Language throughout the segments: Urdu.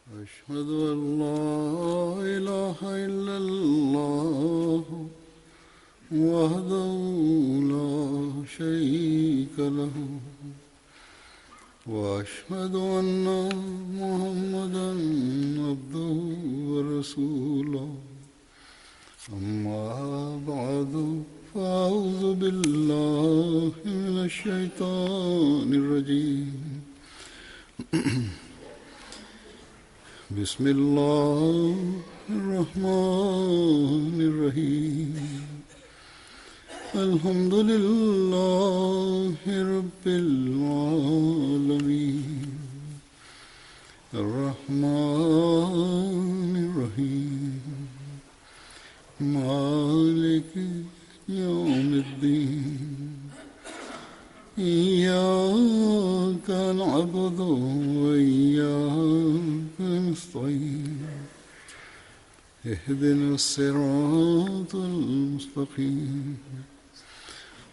أشهد أن لا إله إلا الله وحده لا شريك له وأشهد أن محمدا عبده ورسوله أما بعد فأعوذ بالله من الشيطان الرجيم بسم الله الرحمن الرحيم الحمد لله رب العالمين الرحمن الرحيم مالك يوم الدين إياك نعبد وإياك نستعين اهدنا الصراط المستقيم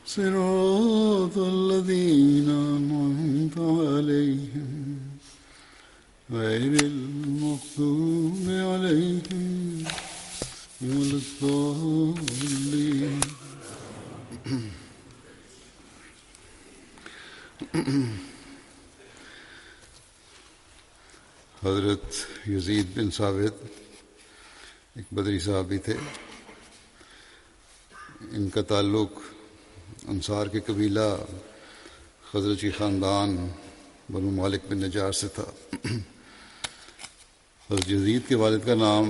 صراط الذين أنعمت عليهم غير المغضوب عليهم ولا الضالين حضرت یزید بن ثابت ایک بدری صحابی تھے. ان کا تعلق انصار کے قبیلہ خزرجی خاندان بنو مالک بن نجار سے تھا. حضرت یزید کے والد کا نام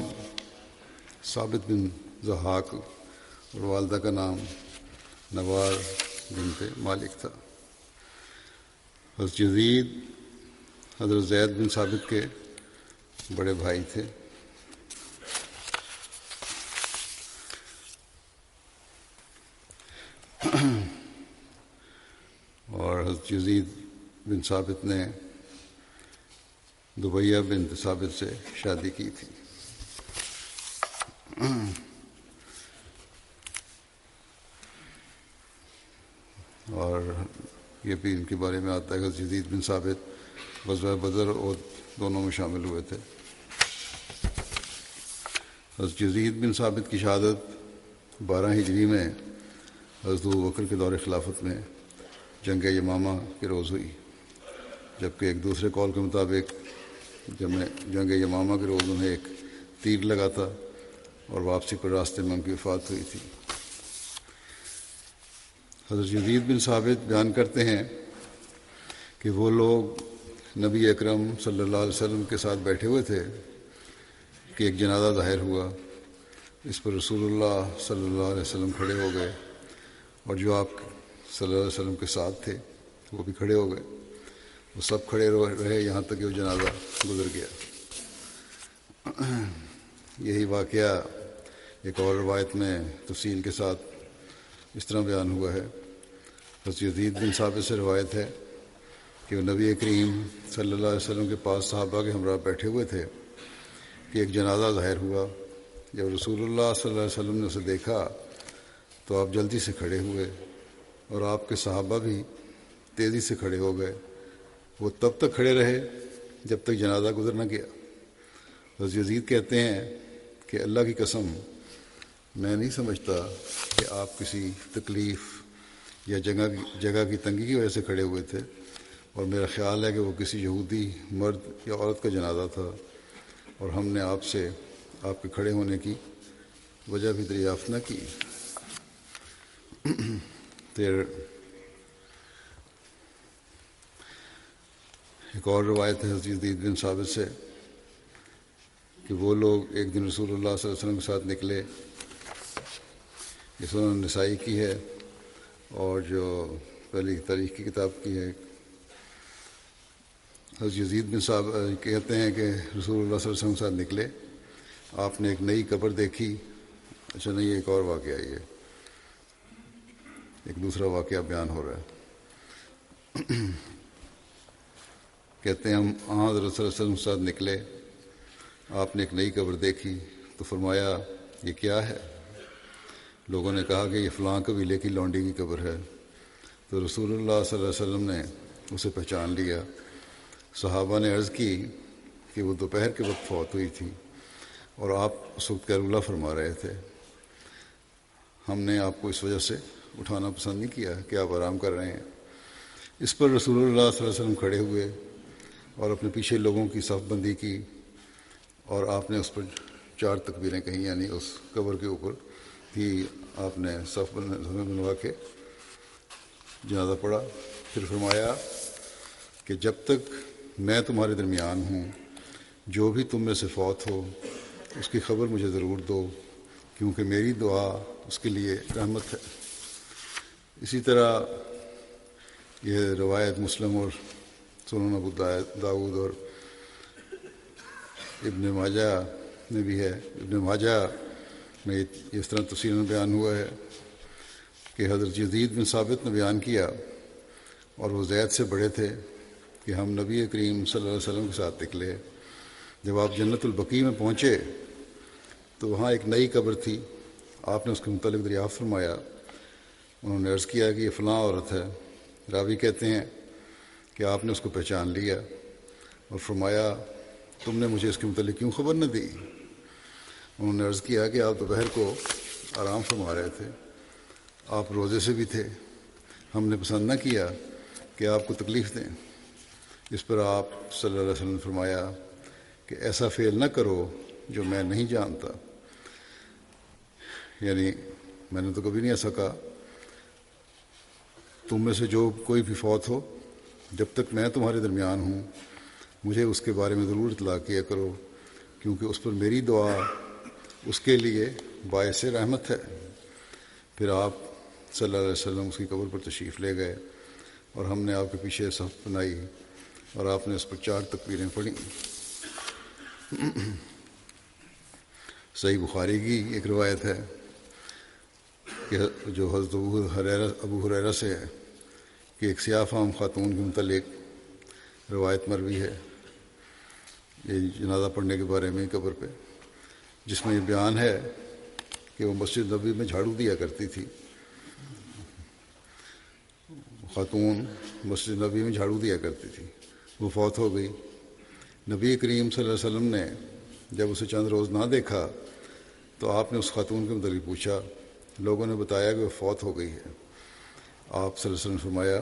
ثابت بن ضحاک اور والدہ کا نام نوار بنت مالک تھا. حضرت یزید حضرت زید بن ثابت کے بڑے بھائی تھے. اور حضرت یزید بن ثابت نے دبیہ بنت ثابت سے شادی کی تھی. اور یہ بھی ان کے بارے میں آتا ہے کہ حضرت یزید بن ثابت غزوہ بدر اور دونوں میں شامل ہوئے تھے. حضرت یزید بن ثابت کی شہادت 12 ہجری میں حضرت ابوبکر کے دور خلافت میں جنگ یمامہ کے روز ہوئی، جبکہ ایک دوسرے قول کے مطابق جنگ یمامہ کے روز انہیں ایک تیر لگا تھا اور واپسی پر راستے میں ان کی وفات ہوئی تھی. حضرت یزید بن ثابت بیان کرتے ہیں کہ وہ لوگ نبی اکرم صلی اللہ علیہ وسلم کے ساتھ بیٹھے ہوئے تھے کہ ایک جنازہ ظاہر ہوا. اس پر رسول اللہ صلی اللہ علیہ وسلم کھڑے ہو گئے اور جو آپ صلی اللہ علیہ وسلم کے ساتھ تھے وہ بھی کھڑے ہو گئے. وہ سب کھڑے رہے یہاں تک کہ وہ جنازہ گزر گیا. یہی واقعہ ایک اور روایت میں تفصیل کے ساتھ اس طرح بیان ہوا ہے. حضرت یزید بن ثابت سے روایت ہے کہ وہ نبی کریم صلی اللہ علیہ وسلم کے پاس صحابہ کے ہمراہ بیٹھے ہوئے تھے کہ ایک جنازہ ظاہر ہوا. جب رسول اللہ صلی اللہ علیہ وسلم نے اسے دیکھا تو آپ جلدی سے کھڑے ہوئے اور آپ کے صحابہ بھی تیزی سے کھڑے ہو گئے. وہ تب تک کھڑے رہے جب تک جنازہ گزر نہ گیا. حضرت یزید کہتے ہیں کہ اللہ کی قسم میں نہیں سمجھتا کہ آپ کسی تکلیف یا جگہ کی تنگی کی وجہ سے کھڑے ہوئے تھے، اور میرا خیال ہے کہ وہ کسی یہودی مرد یا عورت کا جنازہ تھا، اور ہم نے آپ سے آپ کے کھڑے ہونے کی وجہ بھی دریافت نہ کی. پھر ایک اور روایت ہے حضرت یزید بن ثابت سے کہ وہ لوگ ایک دن رسول اللہ صلی اللہ علیہ وسلم کے ساتھ نکلے. یہ سنن نسائی کی ہے اور جو پہلی تاریخ کی کتاب کی ہے. حضرت یزید بن ثابت کہتے ہیں کہ رسول اللہ صلی اللہ علیہ وسلم کے ساتھ نکلے، آپ نے ایک نئی قبر دیکھی. اچھا نہیں، ایک اور واقعہ، یہ ایک دوسرا واقعہ بیان ہو رہا ہے. کہتے ہیں ہم حضرت صلی اللہ علیہ وسلم کے ساتھ نکلے، آپ نے ایک نئی قبر دیکھی تو فرمایا یہ کیا ہے؟ لوگوں نے کہا کہ یہ فلاں قبیلے کی لونڈی کی قبر ہے. تو رسول اللہ صلی اللہ علیہ وسلم نے اسے پہچان لیا. صحابہ نے عرض کی کہ وہ دوپہر کے وقت فوت ہوئی تھی اور آپ اس وقت قیلولہ فرما رہے تھے۔ ہم نے آپ کو اس وجہ سے اٹھانا پسند نہیں کیا کہ آپ آرام کر رہے ہیں۔ اس پر رسول اللہ صلی اللہ علیہ وسلم کھڑے ہوئے اور اپنے پیچھے لوگوں کی صف بندی کی، اور آپ نے اس پر 4 تکبیریں کہیں، یعنی اس قبر کے اوپر ہی آپ نے صف بنوا کے جنازہ پڑھا۔ پھر فرمایا کہ جب تک میں تمہارے درمیان ہوں، جو بھی تم میں سے فوت ہو اس کی خبر مجھے ضرور دو، کیونکہ میری دعا اس کے لیے رحمت ہے۔ اسی طرح یہ روایت مسلم اور سنن ابو داؤد اور ابن ماجہ میں بھی ہے۔ ابن ماجہ میں اس طرح تفصیل بیان ہوا ہے کہ حضرت یزید بن ثابت نے بیان کیا، اور وہ زید سے بڑے تھے، کہ ہم نبی کریم صلی اللہ علیہ وسلم کے ساتھ نکلے۔ جب آپ جنت البقیع میں پہنچے تو وہاں ایک نئی قبر تھی۔ آپ نے اس کے متعلق دریافت فرمایا۔ انہوں نے عرض کیا کہ یہ فلاں عورت ہے۔ راوی کہتے ہیں کہ آپ نے اس کو پہچان لیا اور فرمایا تم نے مجھے اس کے متعلق کیوں خبر نہ دی؟ انہوں نے عرض کیا کہ آپ دوپہر کو آرام فرما رہے تھے، آپ روزے سے بھی تھے، ہم نے پسند نہ کیا کہ آپ کو تکلیف دیں۔ اس پر آپ صلی اللہ علیہ وسلم نے فرمایا کہ ایسا فعل نہ کرو جو میں نہیں جانتا، یعنی میں نے تو کبھی نہیں ایسا کہا۔ تم میں سے جو کوئی بھی فوت ہو، جب تک میں تمہارے درمیان ہوں مجھے اس کے بارے میں ضرور اطلاع کیا کرو، کیونکہ اس پر میری دعا اس کے لیے باعث رحمت ہے۔ پھر آپ صلی اللہ علیہ وسلم اس کی قبر پر تشریف لے گئے اور ہم نے آپ کے پیچھے صف بنائی اور آپ نے اس پر 4 تکبیریں پڑھیں۔ صحیح بخاری کی ایک روایت ہے کہ جو حضرت ابو ہریرہ سے ہے کہ ایک سیاہ فام خاتون کے متعلق روایت مروی ہے یہ جنازہ پڑھنے کے بارے میں قبر پہ، جس میں یہ بیان ہے کہ وہ مسجد نبوی میں جھاڑو دیا کرتی تھی۔ خاتون مسجد نبوی میں جھاڑو دیا کرتی تھی، وہ فوت ہو گئی۔ نبی کریم صلی اللہ علیہ وسلم نے جب اسے چند روز نہ دیکھا تو آپ نے اس خاتون کے متعلق پوچھا، لوگوں نے بتایا کہ وہ فوت ہو گئی ہے۔ آپ صلی اللہ علیہ وسلم نے فرمایا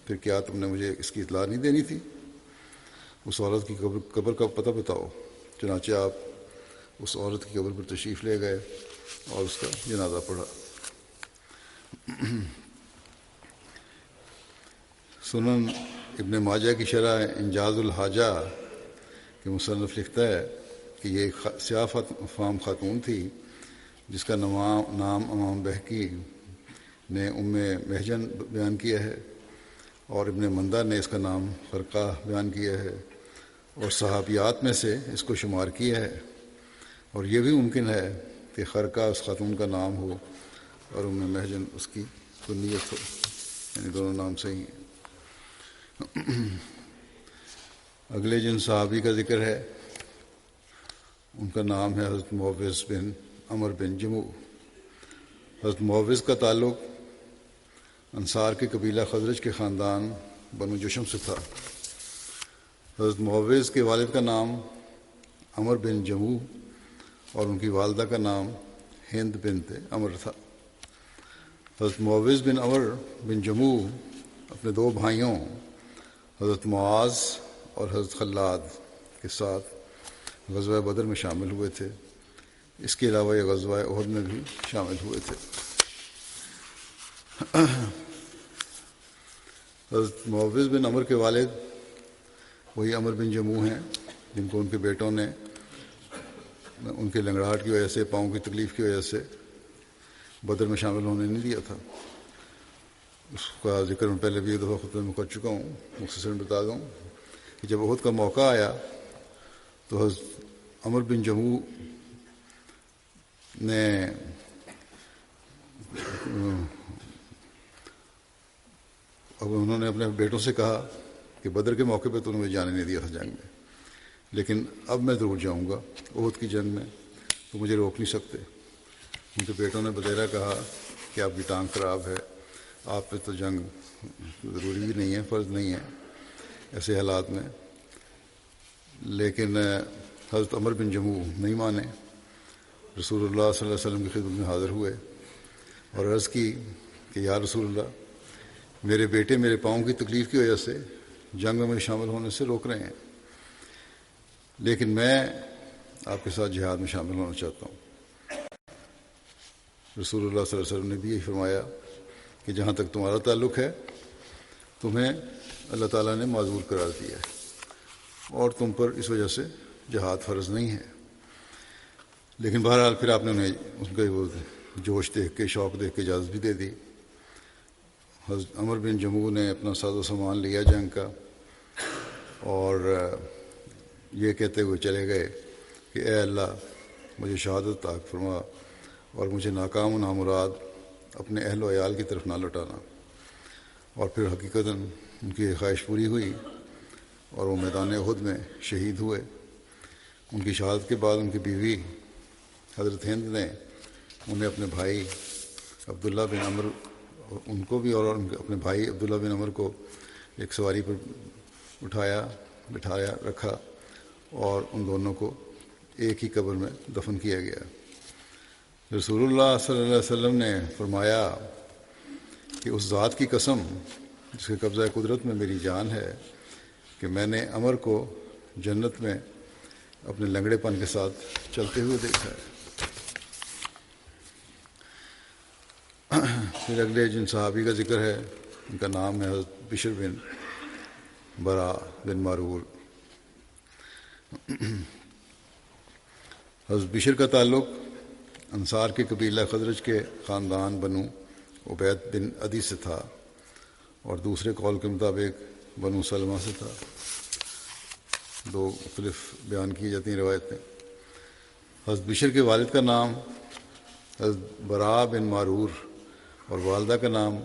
پھر کیا تم نے مجھے اس کی اطلاع نہیں دینی تھی؟ اس عورت کی قبر کا پتہ بتاؤ۔ چنانچہ آپ اس عورت کی قبر پر تشریف لے گئے اور اس کا جنازہ پڑھا۔ سنن ابن ماجہ کی شرح انجاز الحاجہ کے مصنف لکھتا ہے کہ یہ ایک سیاہ فام خاتون تھی جس کا نام امام بہقی نے ام محجن بیان کیا ہے، اور ابن مندہ نے اس کا نام خرقہ بیان کیا ہے، اور صحابیات میں سے اس کو شمار کیا ہے، اور یہ بھی ممکن ہے کہ خرقہ اس خاتون کا نام ہو اور ام محجن اس کی کنیت ہو، یعنی دونوں نام صحیح ہیں۔ اگلے جن صحابی کا ذکر ہے ان کا نام ہے حضرت معوذ بن عمر بن جموع۔ حضرت معوذ کا تعلق انصار کے قبیلہ خزرج کے خاندان بنو جشم سے تھا۔ حضرت معوذ کے والد کا نام عمر بن جموع اور ان کی والدہ کا نام ہند بنت عمر تھا۔ حضرت معوذ بن عمر بن جموع اپنے 2 بھائیوں حضرت معاذ اور حضرت خلاد کے ساتھ غزوہ بدر میں شامل ہوئے تھے۔ اس کے علاوہ یہ غزوہ احد میں بھی شامل ہوئے تھے۔ حضرت معوذ بن عمر کے والد وہی عمر بن جموع ہیں جن کو ان کے بیٹوں نے ان کے لنگڑاہٹ کی وجہ سے، پاؤں کی تکلیف کی وجہ سے بدر میں شامل ہونے نہیں دیا تھا۔ اس کا ذکر میں پہلے بھی ایک دفعہ خطبے میں کر چکا ہوں، مختصراً بتا دوں کہ جب احد کا موقع آیا تو حضرت عمر بن جموع نے اب انہوں نے اپنے بیٹوں سے کہا کہ بدر کے موقع پہ تو انہوں نے جانے نہیں دیا تھا جنگ میں، لیکن اب میں ضرور جاؤں گا احد کی جنگ میں، تو مجھے روک نہیں سکتے۔ ان کے بیٹوں نے بطیرہ کہا کہ آپ کی ٹانگ خراب ہے، آپ پہ تو جنگ ضروری بھی نہیں ہے، فرض نہیں ہے۔ ایسے حالات میں لیکن حضرت عمر بن جموع نہیں مانے، رسول اللہ صلی اللہ علیہ وسلم کی خدمت میں حاضر ہوئے اور عرض کی کہ یا رسول اللہ، میرے بیٹے میرے پاؤں کی تکلیف کی وجہ سے جنگ میں شامل ہونے سے روک رہے ہیں، لیکن میں آپ کے ساتھ جہاد میں شامل ہونا چاہتا ہوں۔ رسول اللہ صلی اللہ علیہ وسلم نے بھی یہی فرمایا کہ جہاں تک تمہارا تعلق ہے تمہیں اللہ تعالیٰ نے معذور قرار دیا ہے اور تم پر اس وجہ سے جہاد فرض نہیں ہے۔ لیکن بہرحال پھر آپ نے انہیں ان کا وہ جوش دیکھ کے، شوق دیکھ کے اجازت بھی دے دی۔ حضرت عمر بن جموع نے اپنا ساز و سامان لیا جنگ کا اور یہ کہتے ہوئے چلے گئے کہ اے اللہ، مجھے شہادت عطا فرما اور مجھے ناکام و نامراد اپنے اہل و عیال کی طرف نہ لوٹانا۔ اور پھر حقیقتاً ان کی خواہش پوری ہوئی اور وہ میدان احد میں شہید ہوئے۔ ان کی شہادت کے بعد ان کی بیوی حضرت ہند نے انہیں اپنے بھائی عبداللہ بن عمر، ان کو بھی اور اپنے بھائی عبداللہ بن عمر کو ایک سواری پر بٹھایا رکھا اور ان دونوں کو ایک ہی قبر میں دفن کیا گیا۔ رسول اللہ صلی اللہ علیہ وسلم نے فرمایا کہ اس ذات کی قسم جس کے قبضہ قدرت میں میری جان ہے کہ میں نے عمر کو جنت میں اپنے لنگڑے پن کے ساتھ چلتے ہوئے دیکھا ہے۔ پھر اگلے جن صحابی کا ذکر ہے ان کا نام ہے حضرت بشر بن برا بن معرور۔ حضرت بشر کا تعلق انصار کے قبیلہ خزرج کے خاندان بنو عبید بن عدی سے تھا اور دوسرے قول کے مطابق بنو سلمہ سے تھا۔ دو مختلف بیان کی جاتی ہیں روایتیں۔ حضرت بشر کے والد کا نام حضرت برا بن معرور اور والدہ کا نام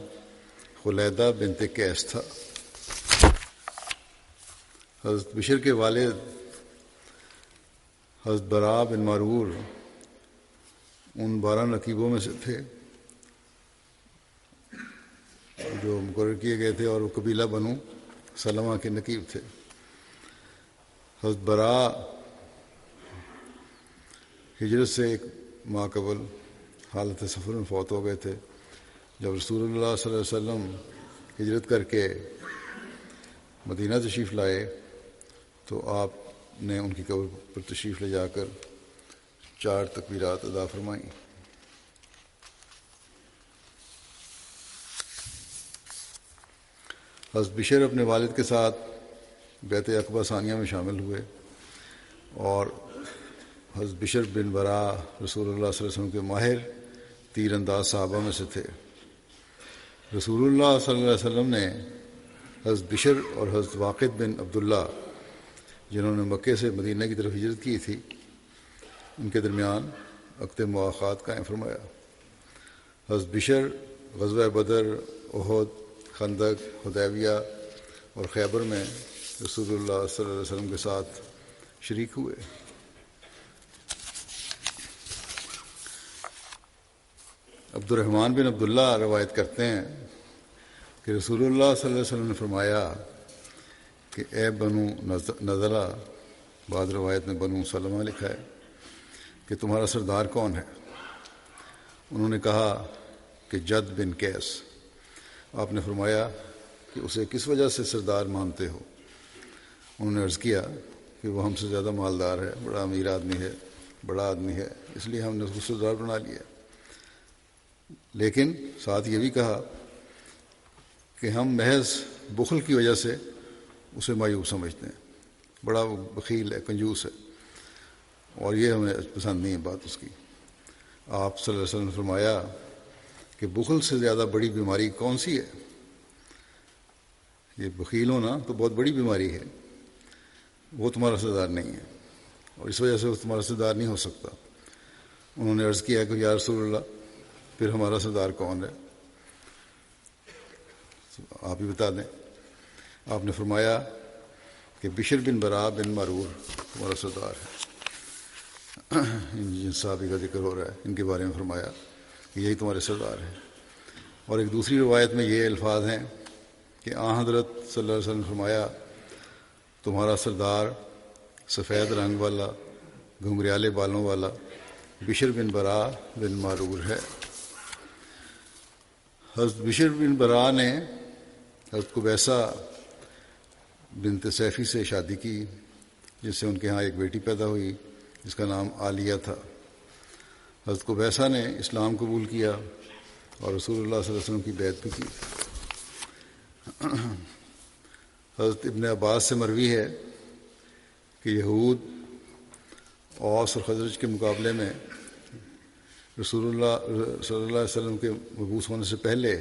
خلیدہ بنت قیس تھا۔ حضرت بشر کے والد حضرت برا بن معرور ان 12 نقیبوں میں سے تھے جو مقرر کیے گئے تھے اور وہ قبیلہ بنو سلمہ کے نقیب تھے۔ حضرت برا ہجرت سے ایک ماہ قبل حالت سفر میں فوت ہو گئے تھے۔ جب رسول اللہ صلی اللہ علیہ وسلم ہجرت کر کے مدینہ تشریف لائے تو آپ نے ان کی قبر پر تشریف لے جا کر 4 تکبیرات ادا فرمائیں۔ حضرت بشر اپنے والد کے ساتھ بیعت عقبہ ثانیہ میں شامل ہوئے اور حضرت بشر بن برا رسول اللہ صلی اللہ علیہ وسلم کے ماہر تیر انداز صحابہ میں سے تھے۔ رسول اللہ صلی اللہ علیہ وسلم نے حضرت بشر اور حضرت واقد بن عبداللہ جنہوں نے مکے سے مدینہ کی طرف ہجرت کی تھی ان کے درمیان عقد مواخات قائم فرمایا۔ حضرت بشر غزوہ بدر، احد، خندق، حدیبیہ اور خیبر میں رسول اللہ صلی اللہ علیہ وسلم کے ساتھ شریک ہوئے۔ عبد الرحمن بن عبداللہ روایت کرتے ہیں کہ رسول اللہ صلی اللہ علیہ وسلم نے فرمایا کہ اے بنو نضرہ، بعض روایت میں بنو سلمہ لکھا ہے، کہ تمہارا سردار کون ہے؟ انہوں نے کہا کہ جد بن قیس۔ آپ نے فرمایا کہ اسے کس وجہ سے سردار مانتے ہو؟ انہوں نے عرض کیا کہ وہ ہم سے زیادہ مالدار ہے، بڑا امیر آدمی ہے، بڑا آدمی ہے، اس لیے ہم نے اس کو سردار بنا لیا۔ لیکن ساتھ یہ بھی کہا کہ ہم محض بخل کی وجہ سے اسے مایوب سمجھتے ہیں، بڑا بخیل ہے، کنجوس ہے، اور یہ ہمیں پسند نہیں ہے بات اس کی۔ آپ صلی اللہ علیہ وسلم نے فرمایا کہ بخل سے زیادہ بڑی بیماری کون سی ہے؟ یہ بخیل ہونا تو بہت بڑی بیماری ہے، وہ تمہارا سردار نہیں ہے اور اس وجہ سے وہ تمہارا سردار نہیں ہو سکتا۔ انہوں نے عرض کیا کہ یا رسول اللہ، پھر ہمارا سردار کون ہے؟ آپ ہی بتا دیں۔ آپ نے فرمایا کہ بشر بن برا بن معرور تمہارا سردار ہے۔ جن صحابی کا ذکر ہو رہا ہے ان کے بارے میں فرمایا کہ یہی تمہارے سردار ہیں۔ اور ایک دوسری روایت میں یہ الفاظ ہیں کہ آن حضرت صلی اللہ علیہ وسلم نے فرمایا تمہارا سردار سفید رنگ والا گھنگریالے بالوں والا بشر بن برا بن معرور ہے۔ حضرت بشر بن برا نے حضرت قبیصہ بنت سیفی سے شادی کی، جس سے ان کے ہاں ایک بیٹی پیدا ہوئی جس کا نام عالیہ تھا۔ حضرت قبیصہ نے اسلام قبول کیا اور رسول اللہ صلی اللہ علیہ وسلم کی بیعت بھی کی۔ حضرت ابن عباس سے مروی ہے کہ یہود اوس اور خزرج کے مقابلے میں رسول اللہ صلی اللہ علیہ وسلم کے مبعوث ہونے سے پہلے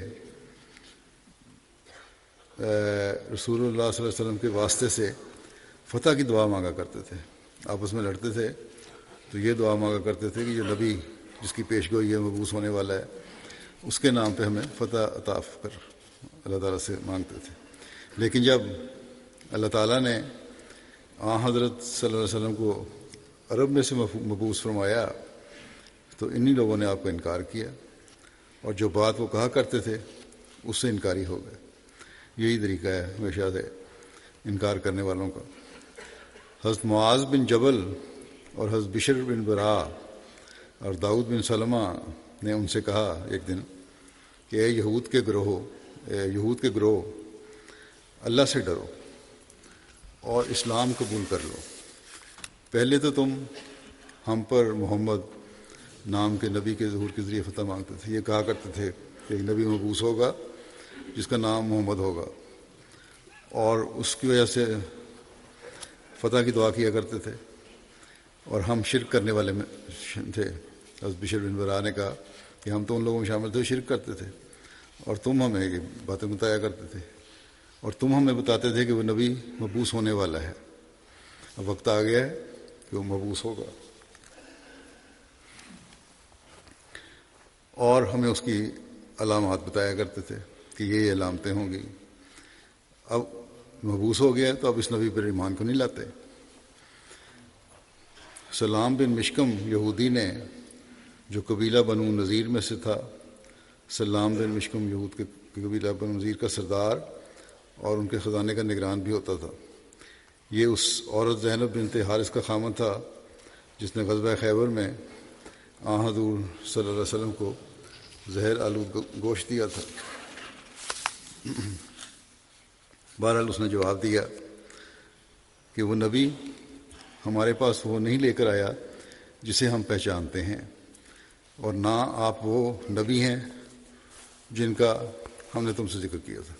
رسول اللہ صلی اللہ علیہ وسلم کے واسطے سے فتح کی دعا مانگا کرتے تھے۔ آپس میں لڑتے تھے تو یہ دعا مانگا کرتے تھے کہ جو نبی جس کی پیش گوئی ہے مبعوث ہونے والا ہے اس کے نام پہ ہمیں فتح عطا کر، اللہ تعالیٰ سے مانگتے تھے۔ لیکن جب اللہ تعالیٰ نے حضرت صلی اللہ علیہ وسلم کو عرب میں سے مبعوث فرمایا تو انہی لوگوں نے آپ کا انکار کیا، اور جو بات وہ کہا کرتے تھے اس سے انکاری ہو گئے۔ یہی طریقہ ہے ہمیشہ سے انکار کرنے والوں کا۔ حضرت معاذ بن جبل اور حضرت بشر بن برا اور داؤد بن سلمہ نے ان سے کہا ایک دن کہ اے یہود کے گروہ، اللہ سے ڈرو اور اسلام قبول کر لو۔ پہلے تو تم ہم پر محمد نام کے نبی کے ظہور کے ذریعے فتح مانگتے تھے، یہ کہا کرتے تھے کہ ایک نبی مبعوث ہوگا جس کا نام محمد ہوگا، اور اس کی وجہ سے فتح کی دعا کیا کرتے تھے، اور ہم شرک کرنے والے میں تھے۔ حضرت بشر بن برا نے کہا کہ ہم تو ان لوگوں میں شامل تھے شرک کرتے تھے، اور تم ہمیں یہ باتیں بتایا کرتے تھے، اور تم ہمیں بتاتے تھے کہ وہ نبی مبعوث ہونے والا ہے۔ اب وقت آ گیا ہے کہ وہ مبعوث ہوگا، اور ہمیں اس کی علامات بتایا کرتے تھے کہ یہ علامتیں ہوں گی۔ اب مبعوث ہو گیا تو اب اس نبی پر ایمان کو نہیں لاتے۔ سلام بن مشکم یہودی نے، جو قبیلہ بنو نذیر میں سے تھا، سلام بن مشکم یہود کے قبیلہ بنو نذیر کا سردار اور ان کے خزانے کا نگران بھی ہوتا تھا۔ یہ اس عورت زینب بنت حارث کا خامند تھا جس نے غزوہ خیبر میں حضور صلی اللہ علیہ وسلم کو زہر آلود گوشت دیا تھا۔ بہرحال اس نے جواب دیا کہ وہ نبی ہمارے پاس وہ نہیں لے کر آیا جسے ہم پہچانتے ہیں، اور نہ آپ وہ نبی ہیں جن کا ہم نے تم سے ذکر کیا تھا۔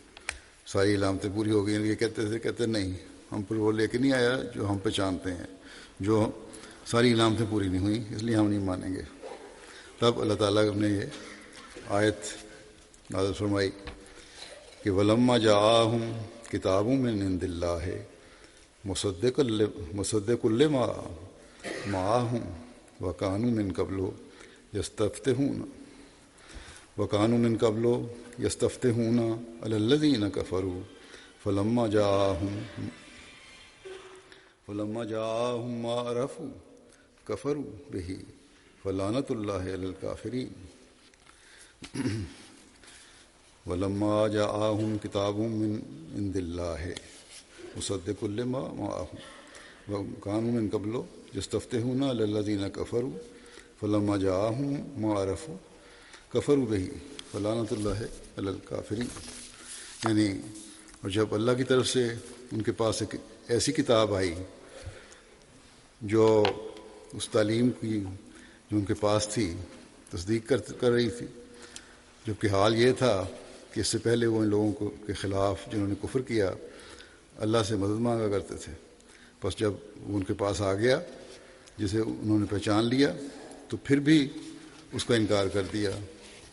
ساری علامتیں پوری ہو گئی۔ یہ کہتے نہیں، ہم پر وہ لے کے نہیں آیا جو ہم پہچانتے ہیں، جو ساری علامتیں پوری نہیں ہوئیں، اس لیے ہم نہیں مانیں گے۔ تب اللہ تعالیٰ نے یہ آیت نازل فرمائی کہ وَلَمَّا جَاءَهُمْ کِتَابٌ مِّنْ عِندِ اللَّهِ مُصَدِّقٌ لِّمَا مَعَهُمْ وَكَانُوا مِن قَبْلُ يَسْتَفْتِحُونَ عَلَى الَّذِينَ كَفَرُوا فَلَمَّا جَاءَهُمْ مَا عَرَفُوا كَفَرُوا بِهِ فَلَعْنَةُ اللَّهِ عَلَى الْكَافِرِينَ۔ وَلَمَّا جَاءَهُمْ كِتَابٌ مِّنْ عِندِ اللَّهِ مُصَدِّقٌ لِّمَا مَعَهُمْ وَكَانُوا مِن قَبْلُ يَسْتَفْتِحُونَ عَلَى الَّذِينَ كَفَرُوا فَلَمَّا جَاءَهُمْ مَا عَرَفُوا كَفَرُوا بِهِ فَلَعْنَةُ اللَّهِ عَلَى الْكَافِرِينَ۔ یعنی اور جب اللہ کی طرف سے ان کے پاس ایک ایسی کتاب آئی جو اس تعلیم کی جو ان کے پاس تھی تصدیق کر رہی تھی، جبکہ حال یہ تھا کہ اس سے پہلے وہ ان لوگوں کے خلاف جنہوں نے کفر کیا اللہ سے مدد مانگا کرتے تھے، بس جب وہ ان کے پاس آ گیا جسے انہوں نے پہچان لیا تو پھر بھی اس کا انکار کر دیا،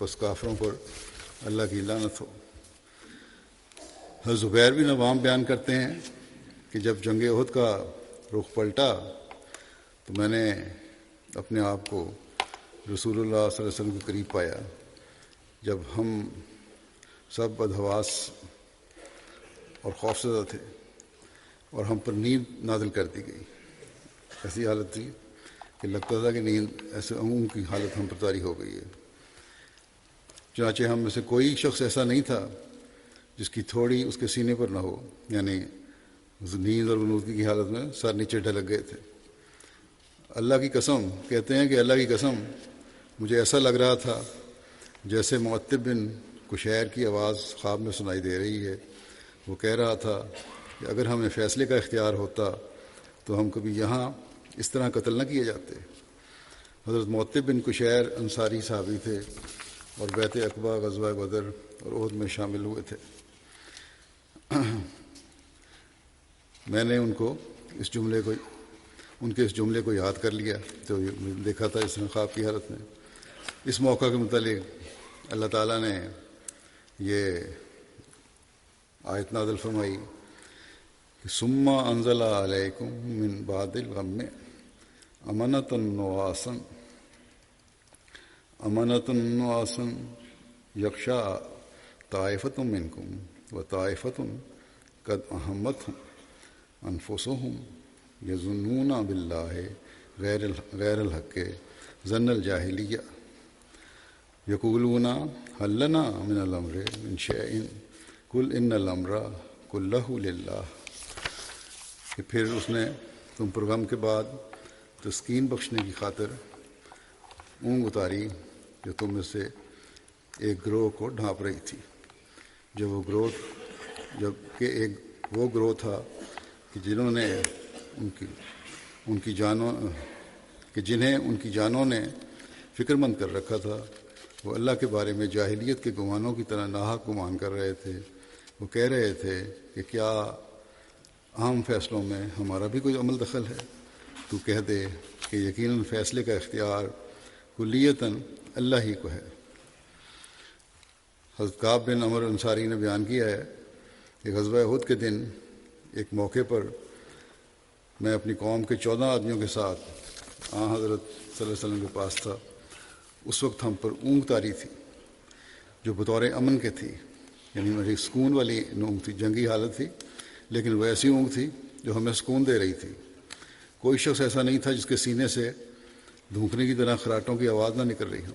بس کافروں پر اللہ کی لعنت ہو۔ حضرت زبیر بن عوام بیان کرتے ہیں کہ جب جنگ احد کا رخ پلٹا تو میں نے اپنے آپ کو رسول اللہ صلی اللہ علیہ وسلم کے قریب پایا، جب ہم سب بدحواس اور خوفزدہ تھے اور ہم پر نیند نازل کر دی گئی۔ ایسی حالت تھی کہ لگتا تھا کہ نیند ایسے عموم کی حالت ہم پر طاری ہو گئی ہے۔ چنانچہ ہم میں سے کوئی شخص ایسا نہیں تھا جس کی تھوڑی اس کے سینے پر نہ ہو، یعنی نیند اور غنودگی کی حالت میں سر نیچے ڈھلک گئے تھے۔ اللہ کی قسم، کہتے ہیں کہ اللہ کی قسم مجھے ایسا لگ رہا تھا جیسے معتب بن کشیر کی آواز خواب میں سنائی دے رہی ہے۔ وہ کہہ رہا تھا کہ اگر ہمیں فیصلے کا اختیار ہوتا تو ہم کبھی یہاں اس طرح قتل نہ کیے جاتے۔ حضرت معتب بن کشیر انصاری صحابی تھے اور بیعت عقبہ، غزوہ بدر اور احد میں شامل ہوئے تھے۔ میں نے ان کے اس جملے کو یاد کر لیا تو دیکھا تھا اس خواب کی حالت میں۔ اس موقع کے متعلق اللہ تعالیٰ نے یہ آیت نازل فرمائی کہ ثم انزل علیکم من بعد الغم امنۃ نعاسا یغشی طائفۃ منکم وطائفۃ قد اہمتہم انفسہم یظنون باللہ غیر الحق ظن الجاہلیہ یقولون هل لنا من الامر من شیء قل ان الامر کلہ للہ، کہ پھر اس نے تم پر غم کے بعد تسکین بخشنے کی خاطر اونگ اتاری جو تم میں سے ایک گروہ کو ڈھانپ رہی تھی، وہ گروہ تھا کہ جنہیں ان کی جانوں نے فکر مند کر رکھا تھا۔ وہ اللہ کے بارے میں جاہلیت کے گمانوں کی طرح ناحق گمان کر رہے تھے۔ وہ کہہ رہے تھے کہ کیا اہم فیصلوں میں ہمارا بھی کوئی عمل دخل ہے؟ تو کہہ دے کہ یقیناً فیصلے کا اختیار کلیتاً اللہ ہی کو ہے۔ حضرت کعب بن عمر انصاری نے بیان کیا ہے کہ غزوہ احد کے دن ایک موقع پر میں اپنی قوم کے 14 آدمیوں کے ساتھ حضرت صلی اللہ علیہ وسلم کے پاس تھا۔ اس وقت ہم پر اونگ تاری تھی جو بطور امن کے تھی، یعنی میری سکون والی اونگ تھی، جنگی حالت تھی لیکن وہ ایسی اونگ تھی جو ہمیں سکون دے رہی تھی۔ کوئی شخص ایسا نہیں تھا جس کے سینے سے دھونکنے کی طرح خراٹوں کی آواز نہ نکل رہی ہو۔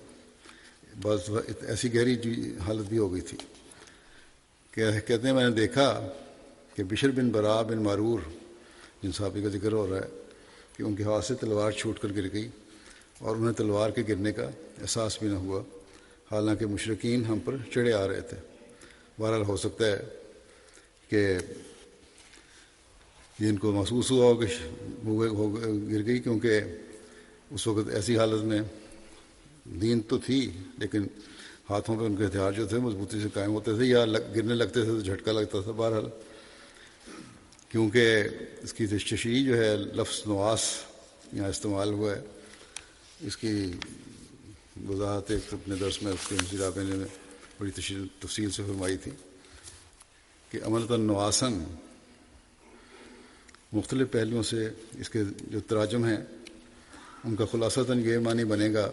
بس ایسی گہری حالت بھی ہو گئی تھی۔ کہتے ہیں میں نے دیکھا کہ بشر بن برا بن معرور، جن صحابی کا ذکر ہو رہا ہے، کہ ان کے ہاتھ سے تلوار چھوٹ کر گر گئی اور انہیں تلوار کے گرنے کا احساس بھی نہ ہوا، حالانکہ مشرکین ہم پر چڑھے آ رہے تھے۔ بہرحال ہو سکتا ہے کہ یہ ان کو محسوس ہوا ہو کہ گر گئی، کیونکہ اس وقت ایسی حالت میں دین تو تھی لیکن ہاتھوں پہ ان کے ہتھیار جو تھے مضبوطی سے قائم ہوتے تھے، یا گرنے لگتے تھے تو جھٹکا لگتا تھا۔ بہرحال کیونکہ اس کی تشریح جو ہے لفظ نواس یہاں استعمال ہوا ہے، اس کی وضاحت ایک اپنے درس میں اس کے مسیرہ نے بڑی تفصیل سے فرمائی تھی کہ امنۃ نواسن مختلف پہلوؤں سے اس کے جو تراجم ہیں ان کا خلاصتاً یہ معنی بنے گا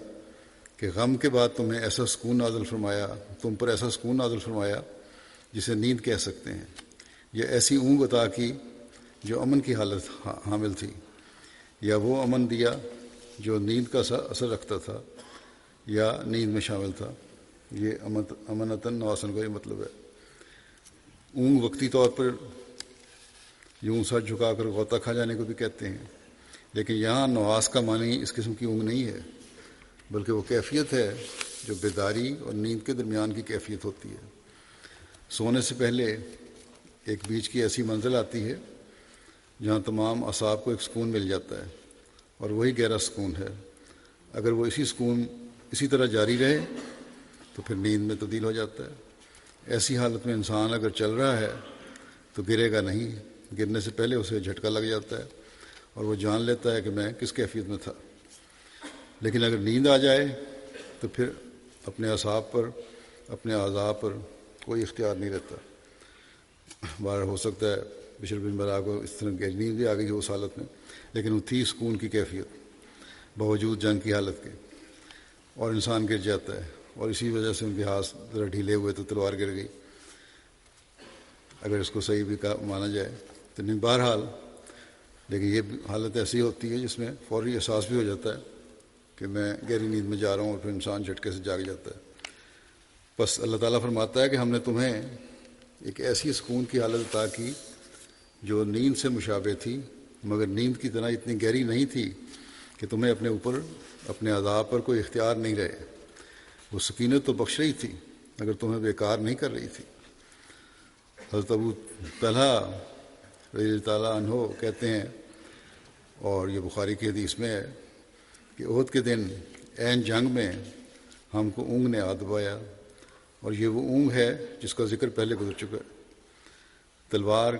کہ غم کے بعد تم پر ایسا سکون نازل فرمایا جسے نیند کہہ سکتے ہیں، یا ایسی اونگ عطا کی جو امن کی حالت حامل تھی، یا وہ امن دیا جو نیند کا اثر رکھتا تھا یا نیند میں شامل تھا۔ یہ امنتاً نواسن کا یہ مطلب ہے۔ اونگ وقتی طور پر یوں سر جھکا کر غوطہ کھا جانے کو بھی کہتے ہیں، لیکن یہاں نواس کا معنی اس قسم کی اونگ نہیں ہے، بلکہ وہ کیفیت ہے جو بیداری اور نیند کے درمیان کی کیفیت ہوتی ہے۔ سونے سے پہلے ایک بیچ کی ایسی منزل آتی ہے جہاں تمام اعصاب کو ایک سکون مل جاتا ہے، اور وہی گہرا سکون ہے۔ اگر وہ اسی طرح جاری رہے تو پھر نیند میں تبدیل ہو جاتا ہے۔ ایسی حالت میں انسان اگر چل رہا ہے تو گرے گا نہیں، گرنے سے پہلے اسے جھٹکا لگ جاتا ہے اور وہ جان لیتا ہے کہ میں کس کیفیت میں تھا۔ لیکن اگر نیند آ جائے تو پھر اپنے اعصاب پر، اپنے اعضاء پر کوئی اختیار نہیں رہتا۔ بہر ہو سکتا ہے بشر بن برا کو اس طرح گہری نیند بھی آ گئی اس حالت میں، لیکن وہ تھی سکون کی کیفیت باوجود جنگ کی حالت کے، اور انسان گر جاتا ہے، اور اسی وجہ سے ان کے ہاتھ ذرا ڈھیلے ہوئے تو تلوار گر گئی، اگر اس کو صحیح بھی مانا جائے تو نہیں۔ بہرحال لیکن یہ حالت ایسی ہوتی ہے جس میں فوری احساس بھی ہو جاتا ہے کہ میں گہری نیند میں جا رہا ہوں، اور پھر انسان جھٹکے سے جاگ جاتا ہے۔ بس اللہ تعالیٰ فرماتا ہے کہ ہم نے تمہیں ایک ایسی سکون کی حالت عطا کی جو نیند سے مشابہ تھی مگر نیند کی طرح اتنی گہری نہیں تھی کہ تمہیں اپنے اوپر اپنے عذاب پر کوئی اختیار نہیں رہے. وہ سکینت تو بخش رہی تھی اگر تمہیں بیکار نہیں کر رہی تھی. حضرت ابو طلحہ رضی اللہ تعالیٰ عنہ کہتے ہیں، اور یہ بخاری کی حدیث میں ہے، کہ احد کے دن عین جنگ میں ہم کو اونگ نے آ دبایا، اور یہ وہ اونگ ہے جس کا ذکر پہلے گزر چکا ہے. تلوار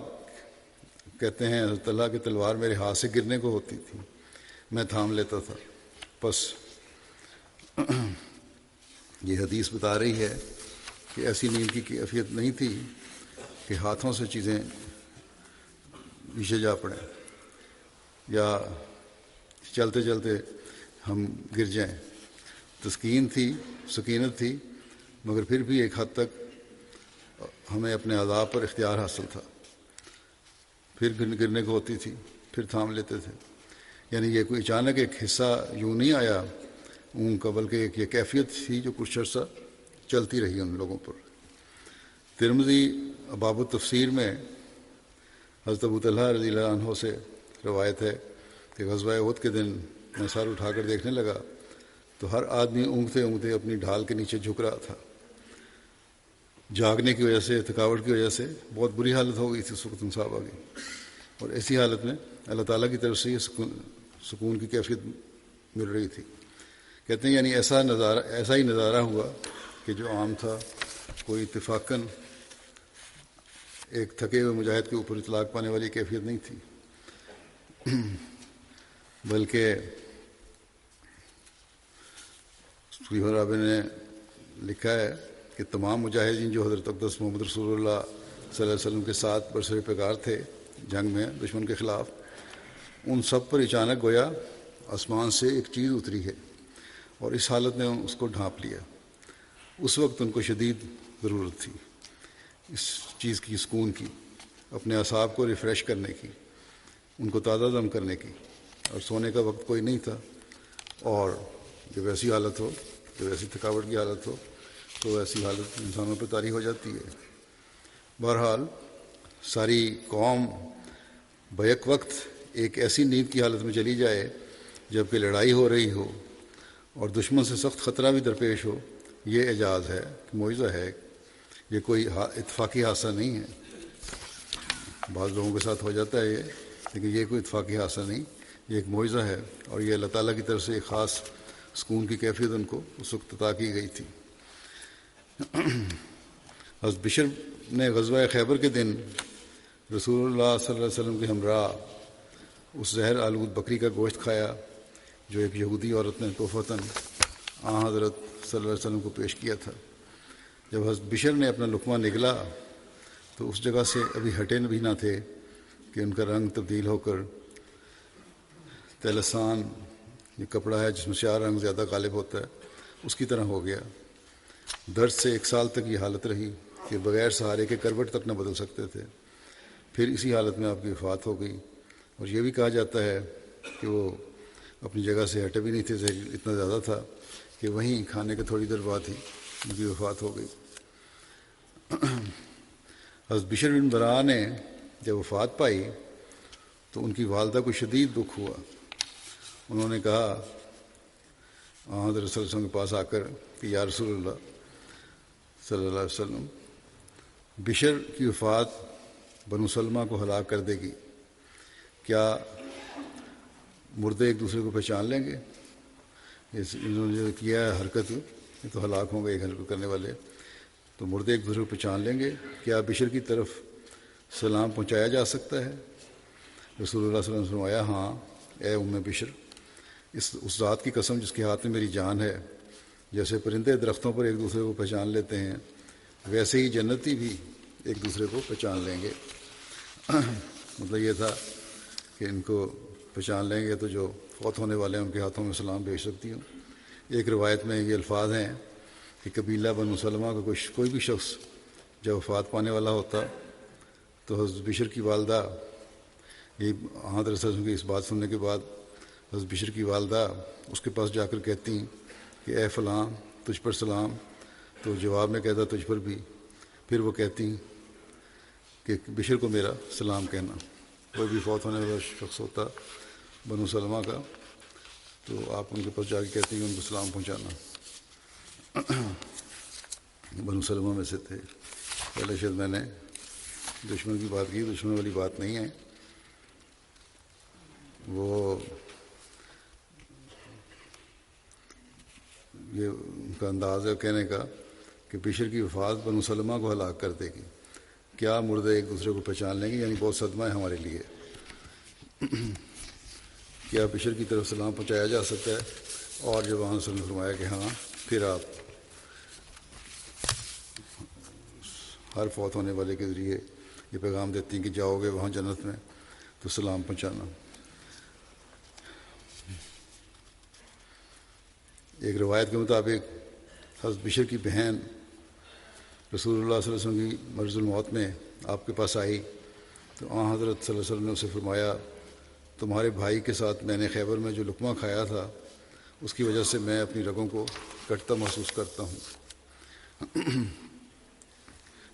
کہتے ہیں حضرت اللہ کی تلوار میرے ہاتھ سے گرنے کو ہوتی تھی، میں تھام لیتا تھا. بس یہ حدیث بتا رہی ہے کہ ایسی نیند کی کیفیت نہیں تھی کہ ہاتھوں سے چیزیں نیچے جا پڑیں یا چلتے چلتے ہم گر جائیں. تسکین تھی، سکینت تھی، مگر پھر بھی ایک حد تک ہمیں اپنے عذاب پر اختیار حاصل تھا. پھر گرنے کو ہوتی تھی، پھر تھام لیتے تھے. یعنی یہ کوئی اچانک ایک حصہ یوں نہیں آیا اونگ کا، بلکہ ایک یہ کیفیت تھی جو کچھ عرصہ چلتی رہی ان لوگوں پر. ترمذی باب التفسیر میں حضرت ابو طلحہ رضی اللہ عنہ سے روایت ہے کہ غزوہ احد کے دن میں سر اٹھا کر دیکھنے لگا تو ہر آدمی اونگتے اونگتے اپنی ڈھال کے نیچے جھک رہا تھا. جاگنے کی وجہ سے، تھکاوٹ کی وجہ سے بہت بری حالت ہو گئی تھی اس وقت ان صحابہ کی. اور ایسی حالت میں اللہ تعالیٰ کی طرف سے یہ سکون کی کیفیت مل رہی تھی. کہتے ہیں یعنی ایسا ہی نظارہ ہوا کہ جو عام تھا. کوئی اتفاقاً ایک تھکے ہوئے مجاہد کے اوپر اطلاق پانے والی کیفیت نہیں تھی، بلکہ صحیح رابع نے لکھا ہے کہ تمام مجاہدین جو حضرت اقدس محمد رسول اللہ صلی اللہ علیہ وسلم کے ساتھ برسر پیکار تھے جنگ میں دشمن کے خلاف، ان سب پر اچانک گویا آسمان سے ایک چیز اتری ہے اور اس حالت میں اس کو ڈھانپ لیا. اس وقت ان کو شدید ضرورت تھی اس چیز کی، سکون کی، اپنے اعصاب کو ریفریش کرنے کی، ان کو تازہ دم کرنے کی. اور سونے کا وقت کوئی نہیں تھا، اور جب ایسی حالت ہو، جب ایسی تھکاوٹ کی حالت ہو تو ایسی حالت انسانوں پہ طاری ہو جاتی ہے. بہرحال ساری قوم بیک وقت ایک ایسی نیند کی حالت میں چلی جائے جب کہ لڑائی ہو رہی ہو اور دشمن سے سخت خطرہ بھی درپیش ہو، یہ اعجاز ہے، معجزہ ہے. یہ کوئی اتفاقی حادثہ نہیں ہے. بعض لوگوں کے ساتھ ہو جاتا ہے یہ، لیکن یہ کوئی اتفاقی حادثہ نہیں، یہ ایک معجزہ ہے. اور یہ اللہ تعالیٰ کی طرف سے ایک خاص سکون کی کیفیت ان کو اس وقت عطا کی گئی تھی. حضرت بشر نے غزوہ خیبر کے دن رسول اللہ صلی اللہ علیہ وسلم کے ہمراہ اس زہر آلود بکری کا گوشت کھایا جو ایک یہودی عورت نے تحفتاً حضرت صلی اللہ علیہ وسلم کو پیش کیا تھا. جب حضرت بشر نے اپنا لقمہ نگلا تو اس جگہ سے ابھی ہٹے بھی نہ تھے کہ ان کا رنگ تبدیل ہو کر تیلسان، یہ کپڑا ہے جس میں سیاہ رنگ زیادہ غالب ہوتا ہے، اس کی طرح ہو گیا. درد سے 1 سال تک یہ حالت رہی کہ بغیر سہارے کے کروٹ تک نہ بدل سکتے تھے. پھر اسی حالت میں آپ کی وفات ہو گئی. اور یہ بھی کہا جاتا ہے کہ وہ اپنی جگہ سے ہٹے بھی نہیں تھے، زہر اتنا زیادہ تھا کہ وہیں کھانے کے تھوڑی دیر بعد ہی ان کی وفات ہو گئی. حضرت بشر بن برا نے جب وفات پائی تو ان کی والدہ کو شدید دکھ ہوا. انہوں نے کہا حضرت صلی اللہ علیہ وسلم کے پاس آ کر کہ یا رسول اللہ صلی اللہ علیہ وسلم، بشر کی وفات بنو سلمہ کو ہلاک کر دے گی، کیا مردے ایک دوسرے کو پہچان لیں گے؟ انہوں نے جو کیا ہے حرکت، یہ تو ہلاک ہوں گے ایک حرکت کرنے والے، تو مردے ایک دوسرے کو پہچان لیں گے. کیا بشر کی طرف سلام پہنچایا جا سکتا ہے؟ رسول اللہ صلی اللہ علیہ وسلم فرمایا، ہاں اے ام بشر، اس ذات کی قسم جس کے ہاتھ میں میری جان ہے، جیسے پرندے درختوں پر ایک دوسرے کو پہچان لیتے ہیں ویسے ہی جنتی بھی ایک دوسرے کو پہچان لیں گے. مطلب یہ تھا کہ ان کو پہچان لیں گے تو جو فوت ہونے والے ہیں ان کے ہاتھوں میں سلام بھیج سکتی ہوں. ایک روایت میں یہ الفاظ ہیں کہ قبیلہ بنو سلمہ کا کوئی بھی شخص جب وفات پانے والا ہوتا تو حضرت بشر کی والدہ، یہ حضرت صلی اللہ علیہ وسلم کی اس بات سننے کے بعد حضرت بشر کی والدہ اس کے پاس جا کر کہتی کہ اے فلاں تجھ پر سلام، تو جواب میں کہتا تجھ پر بھی. پھر وہ کہتی کہ بشر کو میرا سلام کہنا. کوئی بھی فوت ہونے والا شخص ہوتا بنو سلمہ کا تو آپ ان کے پاس جا کے کہتے ہیں کہ ان کو سلام پہنچانا. بنو سلمہ میں سے تھے. پہلے شاید میں نے دشمن کی بات کی. دشمن والی بات نہیں ہے. وہ یہ ان کا انداز ہے کہنے کا کہ بشر کی وفات بنو سلمہ کو ہلاک کر دے گی. کیا مردے ایک دوسرے کو پہچان لیں گے؟ یعنی بہت صدمہ ہے ہمارے لیے. کیا بشر کی طرف سلام پہنچایا جا سکتا ہے؟ اور جب وہاں سے فرمایا کہ ہاں پھر آپ ہر فوت ہونے والے کے ذریعے یہ پیغام دیتی ہیں کہ جاؤ گے وہاں جنت میں تو سلام پہنچانا. ایک روایت کے مطابق حضرت بشر کی بہن رسول اللہ صلی اللہ علیہ وسلم کی مرض الموت میں آپ کے پاس آئی تو حضرت صلی اللہ علیہ وسلم نے اسے فرمایا تمہارے بھائی کے ساتھ میں نے خیبر میں جو لقمہ کھایا تھا اس کی وجہ سے میں اپنی رگوں کو کٹتا محسوس کرتا ہوں.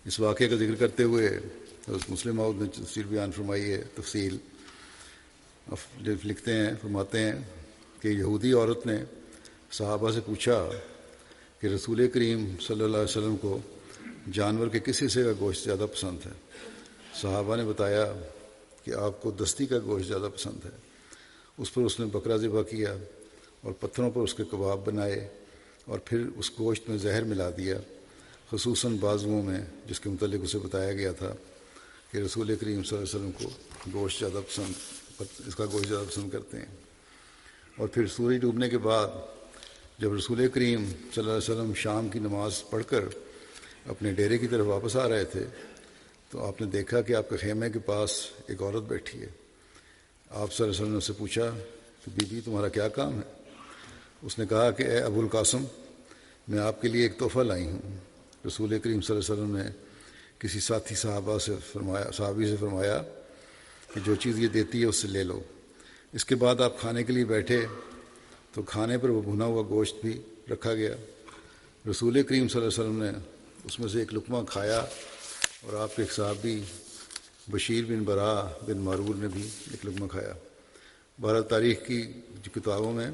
اس واقعے کا ذکر کرتے ہوئے حضرت مسلم موعود نے تفسیر بیان فرمائی ہے. تفصیل لکھتے ہیں فرماتے ہیں کہ یہودی عورت نے صحابہ سے پوچھا کہ رسول کریم صلی اللہ علیہ وسلم کو جانور کے کس حصے کا گوشت زیادہ پسند ہے؟ صحابہ نے بتایا کہ آپ کو دستی کا گوشت زیادہ پسند ہے. اس پر اس نے بکرا ذبح کیا اور پتھروں پر اس کے کباب بنائے اور پھر اس گوشت میں زہر ملا دیا، خصوصاً بازوؤں میں، جس کے متعلق اسے بتایا گیا تھا کہ رسول کریم صلی اللہ علیہ وسلم کو گوشت زیادہ اس کا گوشت زیادہ پسند کرتے ہیں. اور پھر سورج ڈوبنے کے بعد جب رسول کریم صلی اللہ علیہ وسلم شام کی نماز پڑھ کر اپنے ڈیرے کی طرف واپس آ رہے تھے تو آپ نے دیکھا کہ آپ کے خیمے کے پاس ایک عورت بیٹھی ہے. آپ صلی اللہ علیہ وسلم نے اس سے پوچھا کہ بی بی تمہارا کیا کام ہے؟ اس نے کہا کہ اے ابو القاسم میں آپ کے لیے ایک تحفہ لائی ہوں. رسول کریم صلی اللہ علیہ وسلم نے کسی ساتھی صحابی سے فرمایا کہ جو چیز یہ دیتی ہے اس سے لے لو. اس کے بعد آپ کھانے کے لیے بیٹھے تو کھانے پر وہ بھنا ہوا گوشت بھی رکھا گیا. رسول کریم صلی اللہ علیہ وسلم نے اس میں سے ایک لقمہ کھایا اور آپ کے ایک صحابی بشیر بن برا بن معرور نے بھی ایک لقمہ کھایا. بہرحال تاریخ کی کتابوں میں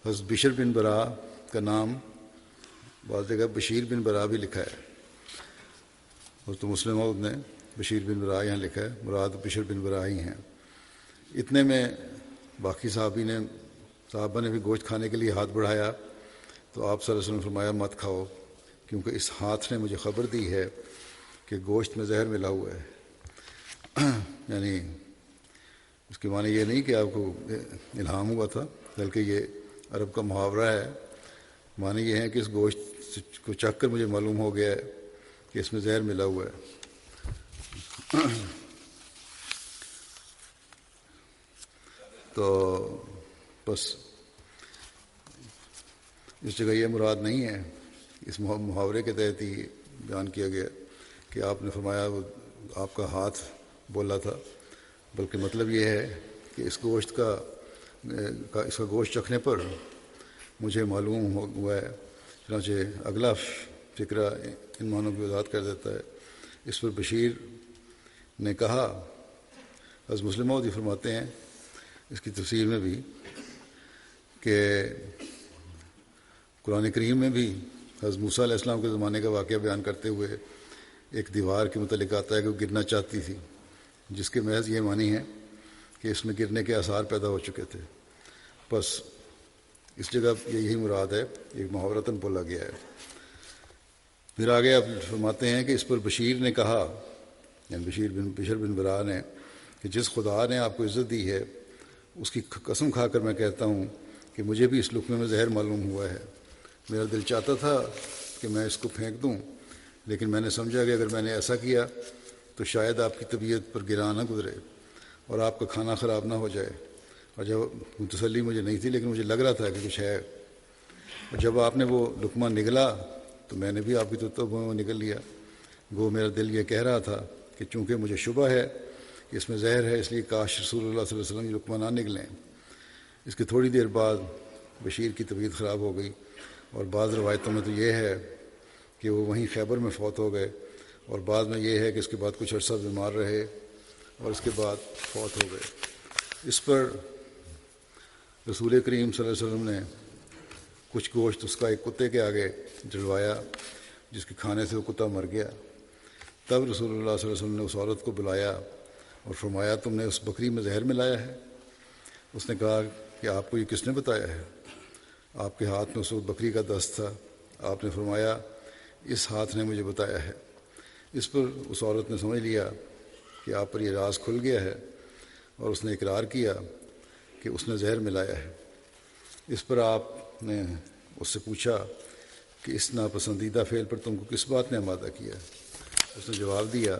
حضرت بشر بن برا کا نام بعض جگہ بشیر بن برا بھی لکھا ہے. حضرت مسلم موعود نے بشیر بن برا یہاں لکھا ہے، مراد بشر بن برا ہی ہیں. اتنے میں باقی صحابہ نے بھی گوشت کھانے کے لیے ہاتھ بڑھایا تو آپ صلی اللہ علیہ وسلم نے فرمایا مت کھاؤ کیونکہ اس ہاتھ نے مجھے خبر دی ہے کہ گوشت میں زہر ملا ہوا ہے. یعنی اس کے معنی یہ نہیں کہ آپ کو الہام ہوا تھا بلکہ یہ عرب کا محاورہ ہے. معنی یہ ہے کہ اس گوشت کو چکھ کر مجھے معلوم ہو گیا ہے کہ اس میں زہر ملا ہوا ہے. تو بس اس جگہ یہ مراد نہیں ہے، اس محاورے کے تحت ہی بیان کیا گیا کہ آپ نے فرمایا وہ آپ کا ہاتھ بولا تھا، بلکہ مطلب یہ ہے کہ اس کا گوشت چکھنے پر مجھے معلوم ہوا ہے. چنانچہ اگلا فقرہ ان معنوں کی وضاحت کر دیتا ہے. اس پر بشیر نے کہا، حضرت مسلم موعود فرماتے ہیں اس کی تفسیر میں بھی کہ قرآن کریم میں بھی حضرت موسیٰ علیہ السلام کے زمانے کا واقعہ بیان کرتے ہوئے ایک دیوار کے متعلق آتا ہے کہ وہ گرنا چاہتی تھی، جس کے محض یہ معنی ہے کہ اس میں گرنے کے آثار پیدا ہو چکے تھے. بس اس جگہ یہی مراد ہے، ایک محاورتاً بولا گیا ہے. پھر آگے آپ فرماتے ہیں کہ اس پر بشیر نے کہا، یعنی بشر بن برا نے، کہ جس خدا نے آپ کو عزت دی ہے اس کی قسم کھا کر میں کہتا ہوں کہ مجھے بھی اس لقمے میں زہر معلوم ہوا ہے. میرا دل چاہتا تھا کہ میں اس کو پھینک دوں، لیکن میں نے سمجھا کہ اگر میں نے ایسا کیا تو شاید آپ کی طبیعت پر گراں نہ گزرے اور آپ کا کھانا خراب نہ ہو جائے. اور جب تسلی مجھے نہیں تھی لیکن مجھے لگ رہا تھا کہ کچھ ہے. اور جب آپ نے وہ لقمہ نگلا تو میں نے بھی آپ کی تو وہ نگل لیا. گو میرا دل یہ کہہ رہا تھا کہ چونکہ مجھے شبہ ہے کہ اس میں زہر ہے، اس لیے کاش رسول اللہ صلی اللہ علیہ وسلم یہ لقمہ نہ نگلیں. اس کے تھوڑی دیر بعد بشیر کی طبیعت خراب ہو گئی، اور بعض روایتوں میں تو یہ ہے کہ وہ وہیں خیبر میں فوت ہو گئے اور بعد میں یہ ہے کہ اس کے بعد کچھ عرصہ بیمار رہے اور اس کے بعد فوت ہو گئے۔ اس پر رسول کریم صلی اللہ علیہ وسلم نے کچھ گوشت اس کا ایک کتے کے آگے ڈلوایا، جس کے کھانے سے وہ کتا مر گیا۔ تب رسول اللہ صلی اللہ علیہ وسلم نے اس عورت کو بلایا اور فرمایا تم نے اس بکری میں زہر ملایا ہے؟ اس نے کہا کہ آپ کو یہ کس نے بتایا ہے؟ آپ کے ہاتھ میں اس وقت بکری کا دست تھا۔ آپ نے فرمایا اس ہاتھ نے مجھے بتایا ہے۔ اس پر اس عورت نے سمجھ لیا کہ آپ پر یہ راز کھل گیا ہے اور اس نے اقرار کیا کہ اس نے زہر ملایا ہے۔ اس پر آپ نے اس سے پوچھا کہ اس ناپسندیدہ فعل پر تم کو کس بات نے آمادہ کیا؟ اس نے جواب دیا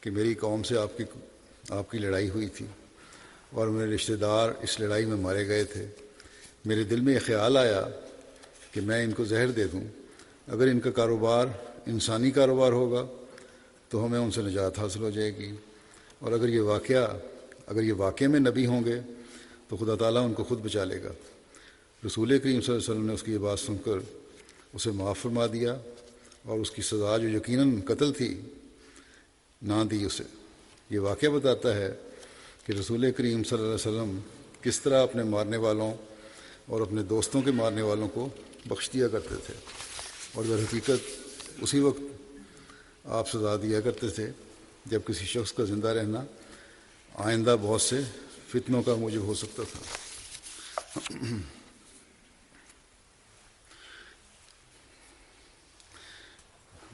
کہ میری قوم سے آپ کی لڑائی ہوئی تھی اور میرے رشتہ دار اس لڑائی میں مارے گئے تھے۔ میرے دل میں یہ خیال آیا کہ میں ان کو زہر دے دوں، اگر ان کا کاروبار انسانی کاروبار ہوگا تو ہمیں ان سے نجات حاصل ہو جائے گی، اور اگر یہ واقعے میں نبی ہوں گے تو خدا تعالیٰ ان کو خود بچا لے گا۔ رسول کریم صلی اللہ علیہ وسلم نے اس کی یہ بات سن کر اسے معاف فرما دیا اور اس کی سزا جو یقیناً قتل تھی نہ دی اسے۔ یہ واقعہ بتاتا ہے کہ رسول کریم صلی اللہ علیہ وسلم کس طرح اپنے مارنے والوں اور اپنے دوستوں کے مارنے والوں کو بخش دیا کرتے تھے، اور در حقیقت اسی وقت آپ سزا دیا کرتے تھے جب کسی شخص کا زندہ رہنا آئندہ بہت سے فتنوں کا موجب ہو سکتا تھا۔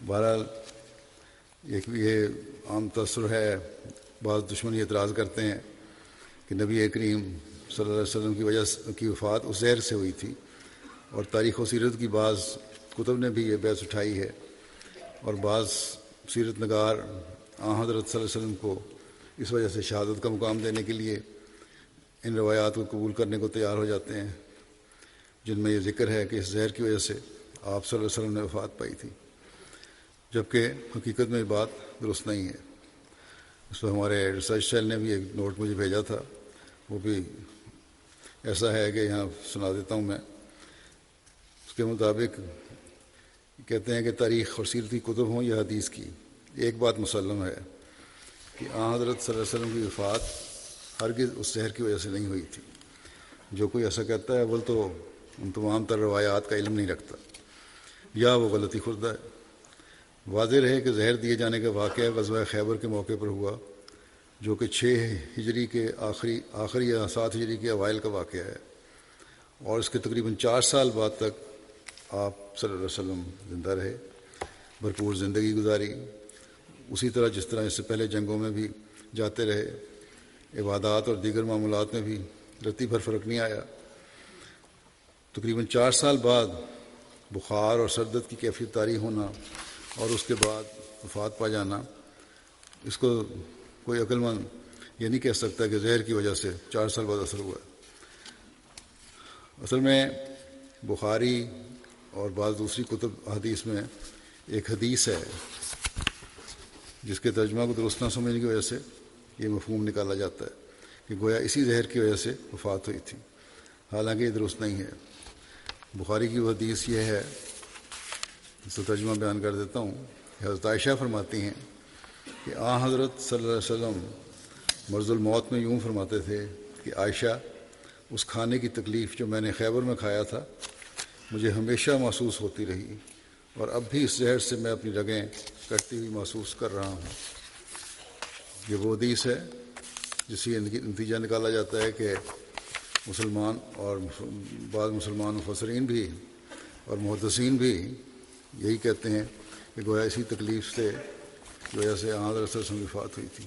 بہرحال یہ عام تاثر ہے، بعض دشمن اعتراض کرتے ہیں کہ نبی کریم صلی اللہ علیہ وسلم کی وجہ کی وفات اس زہر سے ہوئی تھی، اور تاریخ و سیرت کی بعض کتب نے بھی یہ بحث اٹھائی ہے، اور بعض سیرت نگار حضرت صلی اللہ علیہ وسلم کو اس وجہ سے شہادت کا مقام دینے کے لیے ان روایات کو قبول کرنے کو تیار ہو جاتے ہیں، جن میں یہ ذکر ہے کہ اس زہر کی وجہ سے آپ صلی اللہ علیہ وسلم نے وفات پائی تھی، جبکہ حقیقت میں یہ بات درست نہیں ہے۔ اس پر ہمارے ریسرچ سیل نے بھی ایک نوٹ مجھے بھیجا تھا، وہ بھی ایسا ہے کہ یہاں سنا دیتا ہوں میں۔ اس کے مطابق کہتے ہیں کہ تاریخ اور سیرتی کتب ہوں یا حدیث کی، ایک بات مسلم ہے کہ حضرت صلی اللہ علیہ وسلم کی وفات ہرگز اس زہر کی وجہ سے نہیں ہوئی تھی۔ جو کوئی ایسا کہتا ہے اول تو ان تمام تر روایات کا علم نہیں رکھتا یا وہ غلطی خوردہ ہے۔ واضح رہے کہ زہر دیے جانے کا واقعہ غزوہ خیبر کے موقع پر ہوا، جو کہ 6 ہجری کے آخری یا 7 ہجری کے اوائل کا واقعہ ہے، اور اس کے تقریباً 4 سال بعد تک آپ صلی اللہ علیہ وسلم زندہ رہے، بھرپور زندگی گزاری، اسی طرح جس طرح اس سے پہلے جنگوں میں بھی جاتے رہے، عبادات اور دیگر معاملات میں بھی رتی بھر فرق نہیں آیا۔ تقریباً 4 سال بعد بخار اور سردرد کی کیفیت طاری ہونا اور اس کے بعد وفات پا جانا، اس کو کوئی عقل مند یہ نہیں کہہ سکتا کہ زہر کی وجہ سے 4 سال بعد اثر ہوا ہے۔ اصل میں بخاری اور بعض دوسری کتب حدیث میں ایک حدیث ہے جس کے ترجمہ کو درست نہ سمجھنے کی وجہ سے یہ مفہوم نکالا جاتا ہے کہ گویا اسی زہر کی وجہ سے وفات ہوئی تھی، حالانکہ یہ درست نہیں ہے۔ بخاری کی وہ حدیث یہ ہے، اس کا ترجمہ بیان کر دیتا ہوں۔ حضرت عائشہ فرماتی ہیں کہ حضرت صلی اللہ علیہ وسلم مرض الموت میں یوں فرماتے تھے کہ عائشہ، اس کھانے کی تکلیف جو میں نے خیبر میں کھایا تھا مجھے ہمیشہ محسوس ہوتی رہی، اور اب بھی اس زہر سے میں اپنی رگیں کٹتی ہوئی محسوس کر رہا ہوں۔ یہ وہ حدیث ہے جس سے نتیجہ نکالا جاتا ہے کہ مسلمان اور بعض مسلمان مفسرین بھی اور محدثین بھی یہی کہتے ہیں کہ گویا اسی تکلیف سے کی وجہ سے حضرت صلی اللہ علیہ وسلم کی وفات ہوئی تھی،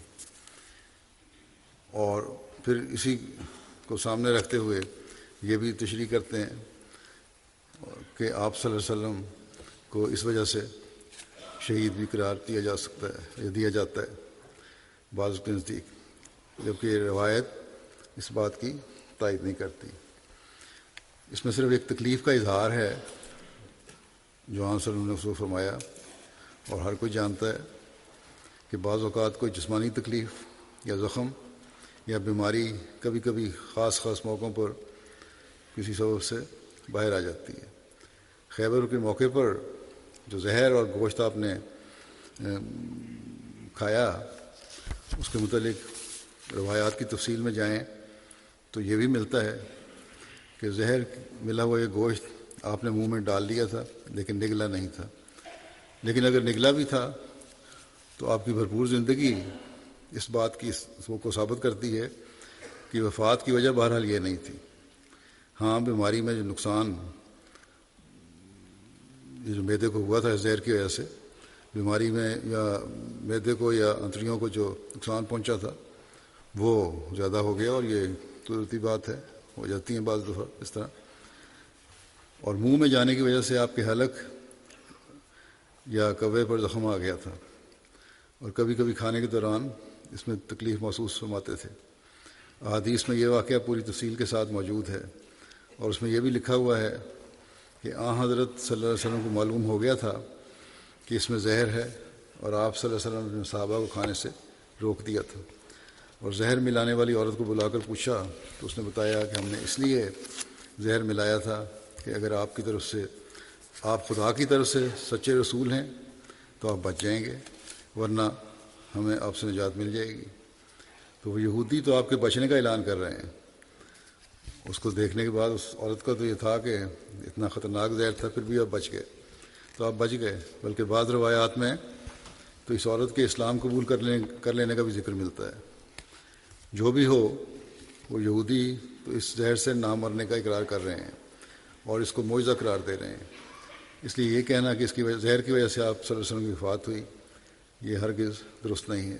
اور پھر اسی کو سامنے رکھتے ہوئے یہ بھی تشریح کرتے ہیں کہ آپ صلی اللہ علیہ وسلم کو اس وجہ سے شہید بھی قرار دیا جا سکتا ہے یا دیا جاتا ہے بعض کے نزدیک، جبکہ یہ روایت اس بات کی تائید نہیں کرتی۔ اس میں صرف ایک تکلیف کا اظہار ہے جو صلی اللہ علیہ وسلم نے اس کو فرمایا، اور ہر کوئی جانتا ہے کہ بعض اوقات کوئی جسمانی تکلیف یا زخم یا بیماری کبھی کبھی خاص موقعوں پر کسی سبب سے باہر آ جاتی ہے۔ خیبر کے موقع پر جو زہر اور گوشت آپ نے کھایا اس کے متعلق روایات کی تفصیل میں جائیں تو یہ بھی ملتا ہے کہ زہر ملا ہوا یہ گوشت آپ نے منہ میں ڈال دیا تھا لیکن نگلا نہیں تھا، لیکن اگر نگلا بھی تھا تو آپ کی بھرپور زندگی اس بات کی کو ثابت کرتی ہے کہ وفات کی وجہ بہرحال یہ نہیں تھی۔ ہاں، بیماری میں جو نقصان یہ جو معدے کو ہوا تھا زہر کی وجہ سے، بیماری میں یا معدے کو یا انتڑیوں کو جو نقصان پہنچا تھا وہ زیادہ ہو گیا، اور یہ قدرتی بات ہے، ہو جاتی ہیں بعض دفعہ اس طرح۔ اور منہ میں جانے کی وجہ سے آپ کے حلق یا کوے پر زخم آ گیا تھا، اور کبھی کبھی کھانے کے دوران اس میں تکلیف محسوس فرماتے تھے۔ احادیث میں یہ واقعہ پوری تفصیل کے ساتھ موجود ہے، اور اس میں یہ بھی لکھا ہوا ہے کہ حضرت صلی اللہ علیہ وسلم کو معلوم ہو گیا تھا کہ اس میں زہر ہے، اور آپ صلی اللہ علیہ وسلم نے صحابہ کو کھانے سے روک دیا تھا، اور زہر ملانے والی عورت کو بلا کر پوچھا تو اس نے بتایا کہ ہم نے اس لیے زہر ملایا تھا کہ اگر آپ کی طرف سے، آپ خدا کی طرف سے سچے رسول ہیں تو آپ بچ جائیں گے، ورنہ ہمیں آپ سے نجات مل جائے گی۔ تو وہ یہودی تو آپ کے بچنے کا اعلان کر رہے ہیں۔ اس کو دیکھنے کے بعد اس عورت کا تو یہ تھا کہ اتنا خطرناک زہر تھا، پھر بھی آپ بچ گئے، تو آپ بچ گئے۔ بلکہ بعض روایات میں تو اس عورت کے اسلام قبول کر لینے کا بھی ذکر ملتا ہے۔ جو بھی ہو، وہ یہودی تو اس زہر سے نہ مرنے کا اقرار کر رہے ہیں اور اس کو معجزہ قرار دے رہے ہیں۔ اس لیے یہ کہنا کہ اس کی زہر کی وجہ سے آپ صلی اللہ علیہ وسلم کی وفات ہوئی، یہ ہرگز درست نہیں ہے۔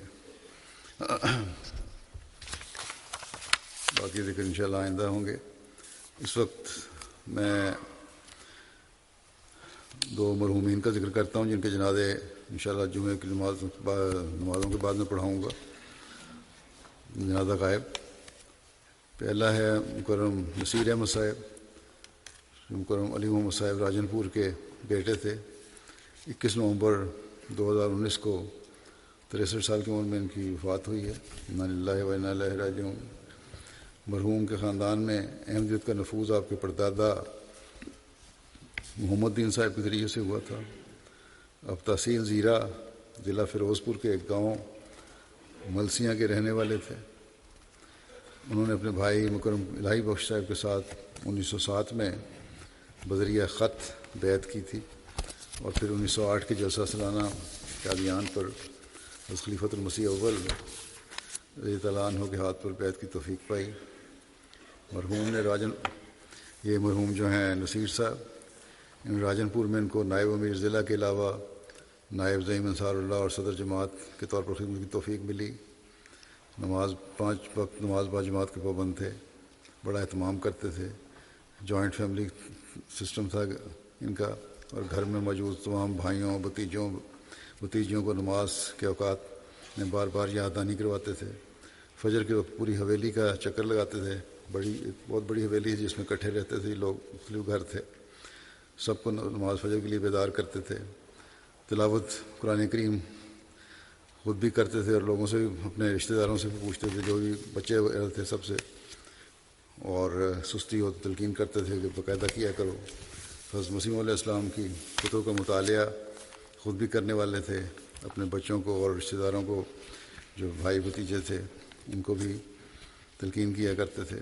باقی ذکر انشاءاللہ آئندہ ہوں گے۔ اس وقت میں دو مرحومین کا ذکر کرتا ہوں جن کے جنازے انشاءاللہ جمعہ کی نمازوں کے بعد میں پڑھاؤں گا۔ جنازہ غائب، پہلا ہے مکرم نصیر احمد صاحب، مکرم علی محمد صاحب راجن پور کے بیٹے تھے۔ 21 نومبر 2019 کو 63 سال کی عمر میں ان کی وفات ہوئی ہے۔ انا للہ و انا الیہ راجعون۔ مرحوم کے خاندان میں احمدیت کا نفوذ آپ کے پردادا محمد دین صاحب کے ذریعے سے ہوا تھا۔ اب تحصیل زیرہ ضلع فیروز پور کے ایک گاؤں ملسیاں کے رہنے والے تھے۔ انہوں نے اپنے بھائی مکرم الہی بخش صاحب کے ساتھ 1907 میں بذریعہ خط بیعت کی تھی، اور پھر 1908 کے جلسہ سالانہ قادیان پر حضرت خلیفۃ المسیح اول رضی اللہ عنہ کے ہاتھ پر بیعت کی توفیق پائی۔ مرحوم نے یہ مرحوم جو ہیں نصیر صاحب، ان راجن پور میں ان کو نائب امیر ضلع کے علاوہ نائب زعیم انصار اللہ اور صدر جماعت کے طور پر خدمت کی توفیق ملی۔ 5 وقت نماز با جماعت کے پابند تھے، بڑا اہتمام کرتے تھے۔ جوائنٹ فیملی سسٹم تھا ان کا، اور گھر میں موجود تمام بھائیوں بھتیجیوں کو نماز کے اوقات میں بار بار یاد دہانی کرواتے تھے۔ فجر کے وقت پوری حویلی کا چکر لگاتے تھے، بہت بڑی حویلی ہے جس میں اکٹھے رہتے تھے لوگ، مختلف گھر تھے، سب کو نماز فجر کے لیے بیدار کرتے تھے۔ تلاوت قرآن کریم خود بھی کرتے تھے، اور لوگوں سے بھی، اپنے رشتہ داروں سے بھی پوچھتے تھے، جو بھی بچے وغیرہ تھے سب سے، اور سستی ہو تو تلقین کرتے تھے کہ باقاعدہ کیا کرو۔ حضرت مسیح علیہ السلام کی کتب کا مطالعہ خود بھی کرنے والے تھے، اپنے بچوں کو اور رشتہ داروں کو جو بھائی بھتیجے تھے ان کو بھی تلقین کیا کرتے تھے،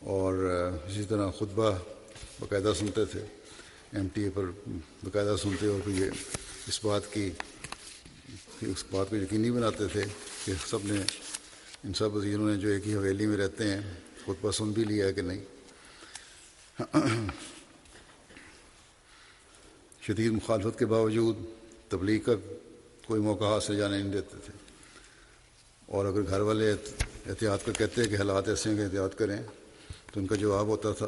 اور اسی طرح خطبہ باقاعدہ سنتے تھے، MTA پر باقاعدہ سنتے، اور پھر یہ اس بات کو یقینی بناتے تھے کہ سب نے، ان سب وزیروں نے جو ایک ہی حویلی میں رہتے ہیں، خطبہ سن بھی لیا کہ نہیں۔ شدید مخالفت کے باوجود تبلیغ کا کوئی موقع ہاتھ سے جانے نہیں دیتے تھے، اور اگر گھر والے احتیاط کا کہتے کہ حالات ایسے ہیں کہ احتیاط کریں، تو ان کا جواب ہوتا تھا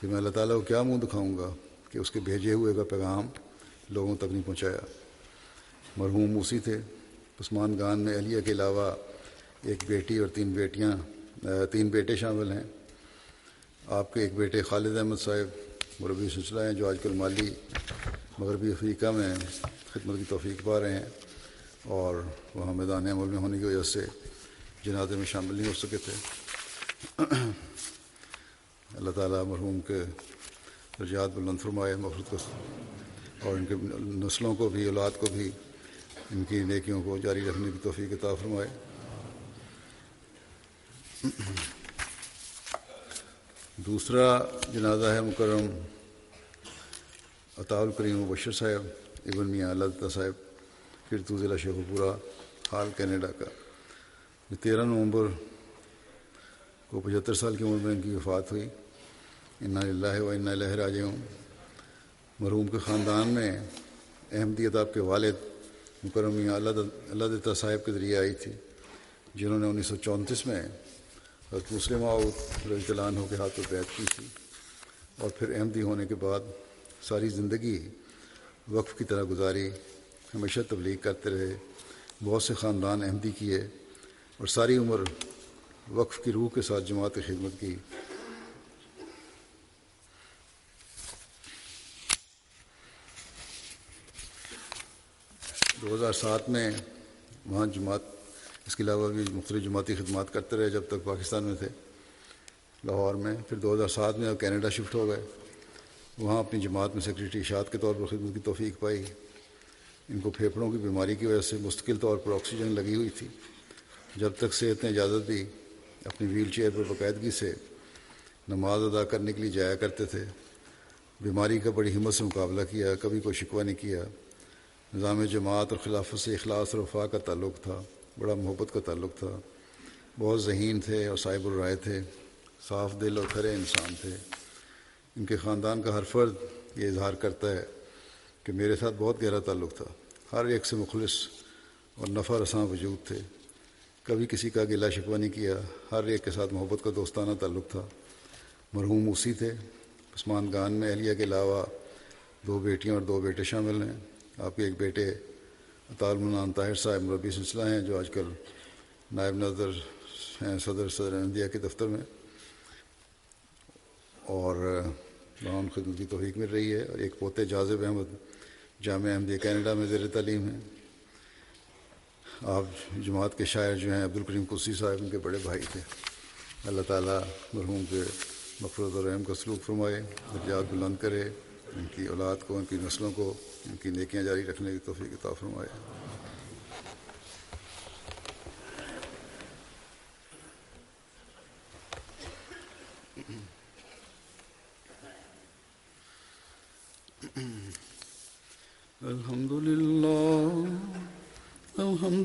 کہ میں اللہ تعالیٰ کو کیا منہ دکھاؤں گا کہ اس کے بھیجے ہوئے کا پیغام لوگوں تک نہیں پہنچایا۔ مرحوم موسی تھے۔ عثمان گان میں اہلیہ کے علاوہ ایک بیٹی اور 3 بیٹے شامل ہیں۔ آپ کے ایک بیٹے خالد احمد صاحب مربی سلسلہ ہیں، جو آج کل مالی مغربی افریقہ میں خدمت کی توفیق پا رہے ہیں، اور وہاں میدان عمل میں ہونے کی وجہ سے جنازے میں شامل نہیں ہو سکے تھے۔ اللہ تعالیٰ مرحوم کے درجات بلند فرمائے، مغفرت کو اور ان کے نسلوں کو بھی، اولاد کو بھی ان کی نیکیوں کو جاری رکھنے کی توفیق عطا فرمائے۔ دوسرا جنازہ ہے مکرم عطاء الکریم مبشر صاحب ابن میاں اللہ دتہ صاحب کرتو ضلع شیخو پورہ حال کینیڈا کا۔ 13 نومبر کو 75 سال کی عمر میں ان کی وفات ہوئی۔ انا للہ و انا الیہ راجعون۔ مرحوم کے خاندان میں احمدیت آپ کے والد مکرم میاں اللہ دتہ صاحب کے ذریعے آئی تھی، جنہوں نے 1934 میں حضرت مسلم معود رضی اللہ عنہ کے ہاتھوں بیعت کی تھی، اور پھر احمدی ہونے کے بعد ساری زندگی وقف کی طرح گزاری، ہمیشہ تبلیغ کرتے رہے، بہت سے خاندان احمدی کیے اور ساری عمر وقف کی روح کے ساتھ جماعت کی خدمت کی۔ دو 2007 میں وہاں جماعت، اس کے علاوہ بھی مختلف جماعتی خدمات کرتے رہے جب تک پاکستان میں تھے، لاہور میں۔ پھر 2007 میں اب کینیڈا شفٹ ہو گئے، وہاں اپنی جماعت میں سیکریٹری اشاعت کے طور پر خدمت کی توفیق پائی۔ ان کو پھیپھڑوں کی بیماری کی وجہ سے مستقل طور پر آکسیجن لگی ہوئی تھی۔ جب تک صحت نے اجازت دی اپنی ویل چیئر پر باقاعدگی سے نماز ادا کرنے کے لیے جایا کرتے تھے۔ بیماری کا بڑی ہمت سے مقابلہ کیا، کبھی کوئی شکوہ نہیں کیا۔ نظام جماعت اور خلافت سے اخلاص اور وفا کا تعلق تھا، بڑا محبت کا تعلق تھا۔ بہت ذہین تھے اور صاحب الرائے تھے، صاف دل اور کھرے انسان تھے۔ ان کے خاندان کا ہر فرد یہ اظہار کرتا ہے کہ میرے ساتھ بہت گہرا تعلق تھا، ہر ایک سے مخلص اور نفع رساں وجود تھے، کبھی کسی کا گلہ شکوہ نہیں کیا، ہر ایک کے ساتھ محبت کا دوستانہ تعلق تھا۔ مرحوم موسی تھے۔ پسماندگان میں اہلیہ کے علاوہ 2 بیٹیاں اور 2 بیٹے شامل ہیں۔ آپ کے ایک بیٹے عطاء المنان طاہر صاحب مربی سلسلہ ہیں، جو آج کل نائب نظر ہیں صدر احمدیہ کے دفتر میں، اور وہاں ان خدمت کی توفیق مل رہی ہے۔ اور ایک پوتے جاذب احمد جامعہ احمدیہ کینیڈا میں زیر تعلیم ہیں۔ آپ جماعت کے شاعر جو ہیں عبدالکریم قدسی صاحب ان کے بڑے بھائی تھے۔ اللہ تعالیٰ مرحوم کے مغفرت اور رحم کا سلوک فرمائے، درجات بلند کرے، ان کی اولاد کو، ان کی نسلوں کو ان کی نیکیاں جاری رکھنے کی توفیق عطا فرمائے۔ الحمد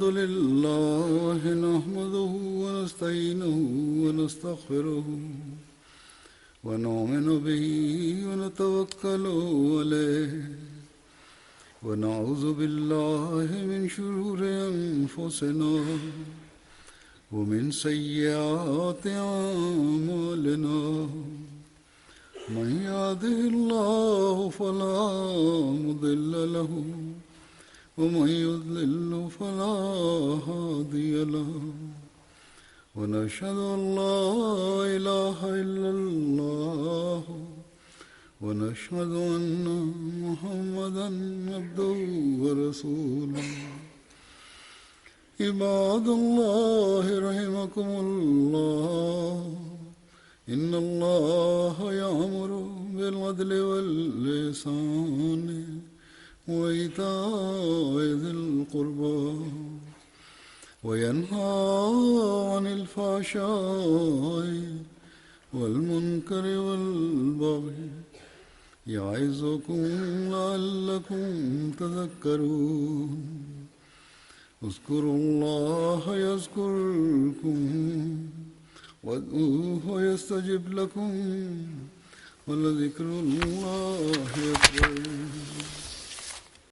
لله نحمده ونستعينه ونستغفره ونؤمن به ونتوكل عليه ونعوذ بالله من شرور أنفسنا ومن سيئات أعمالنا من يهده الله فلا مضل له ومن يضلل فلا هادي له ونشهد أن لا إله إلا الله ونشهد أن محمدا عبده ورسوله عباد الله رحمكم الله إن الله يأمر بالعدل والإحسان وإيتاء ذي القربى وينهى عن الفحشاء والمنكر والبغي يعظكم لعلكم تذكرون اذكروا الله يذكركم وادعوه يستجب لكم ولذكر الله أكبر